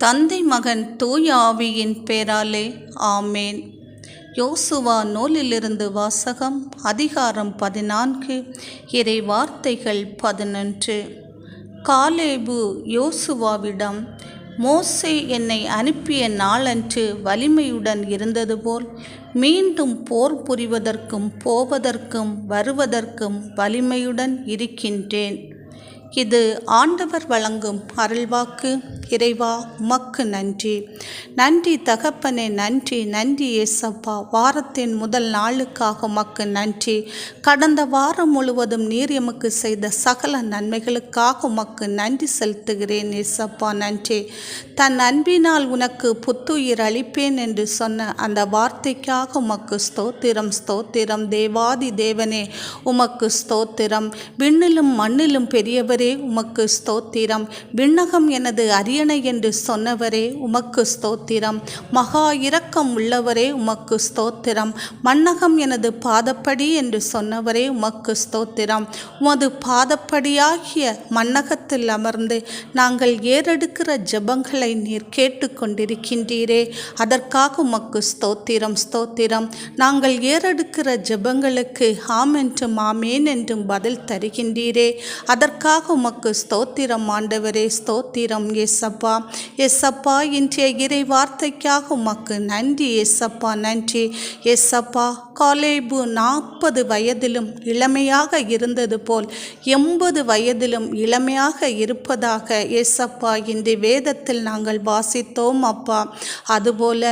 தந்தை மகன் தூய ஆவியின் பேராலே ஆமேன். யோசுவா நூலிலிருந்து வாசகம். அதிகாரம் 14. இறை வார்த்தைகள் 11. காலேபு யோசுவாவிடம், மோசே என்னை அனுப்பிய நாளன்று வலிமையுடன் இருந்தது போல் மீண்டும் போர் புரிவதற்கும் போவதற்கும் வருவதற்கும் வலிமையுடன் இருக்கின்றேன். இது ஆண்டவர் வழங்கும் அருள்வாக்கு. இறைவா, உமக்கு நன்றி. நன்றி தகப்பனே, நன்றி நன்றி ஏசப்பா. வாரத்தின் முதல் நாளுக்காக உமக்கு நன்றி. கடந்த வாரம் முழுவதும் நீர் எமக்கு செய்த சகல நன்மைகளுக்காக உமக்கு நன்றி செலுத்துகிறேன் ஏசப்பா. நன்றி. தன் அன்பினால் உனக்கு புத்துயிர் அளிப்பேன் என்று சொன்ன அந்த வார்த்தைக்காக உமக்கு ஸ்தோத்திரம் ஸ்தோத்திரம். தேவாதி தேவனே, உமக்கு ஸ்தோத்திரம். விண்ணிலும் மண்ணிலும் பெரியவரே, உமக்கு ஸ்தோத்திரம். விண்ணகம் எனது அரியணை என்று சொன்னவரே, உமக்கு ஸ்தோத்திரம். மகா இரக்கம் உள்ளவரே, உமக்கு ஸ்தோத்திரம். மண்ணகம் எனது பாதப்படி என்று சொன்னவரே, உமக்கு ஸ்தோத்திரம். உமது பாதப்படியாகிய மண்ணகத்தில் அமர்ந்து நாங்கள் ஏறெடுக்கிற ஜெபங்களை நீர் கேட்டுக்கொண்டிருக்கின்றீரே, அதற்காக உமக்கு ஸ்தோத்திரம் ஸ்தோத்திரம். நாங்கள் ஏறெடுக்கிற ஜெபங்களுக்கு ஆம் என்றும் ஆமேன் என்றும் பதில் தருகின்றீரே, அதற்காக உமக்கு ஸ்தோத்திரம் ஆண்டவரே. ஸ்தோத்திரம் ஏசப்பா. ஏசப்பா, இன்றைய இறை வார்த்தைக்காக உமக்கு நன்றி ஏசப்பா. நன்றி ஏசப்பா. காலேபு 40 வயதிலும் இளமையாக இருந்தது போல் 80 வயதிலும் இளமையாக இருப்பதாக ஏசப்பா இந்த வேதத்தில் நாங்கள் வாசித்தோம் அப்பா. அதுபோல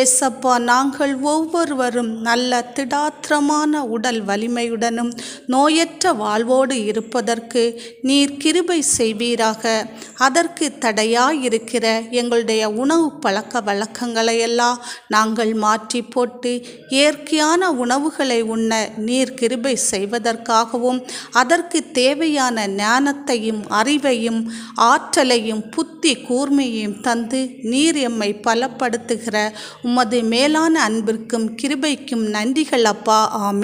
ஏசப்பா, நாங்கள் ஒவ்வொருவரும் நல்ல திடாத்திரமான உடல் வலிமையுடனும் நோயற்ற வாழ்வோடு இருப்பதற்கு நீர் கிருபை செய்வீராக. அதற்கு தடையாயிருக்கிற எங்களுடைய உணவு பழக்க வழக்கங்களையெல்லாம் நாங்கள் மாற்றி போட்டு இயற்கையான உணவுகளை உண்ண நீர் கிருபை செய்வதற்காகவும், அதற்கு தேவையான ஞானத்தையும் அறிவையும் ஆற்றலையும் புத்தி கூர்மையையும் தந்து நீர் எம்மை பலப்படுத்துகிற உமது மேலான அன்பிற்கும் கிருபைக்கும் நன்றிகள் அப்பா. ஆமென்.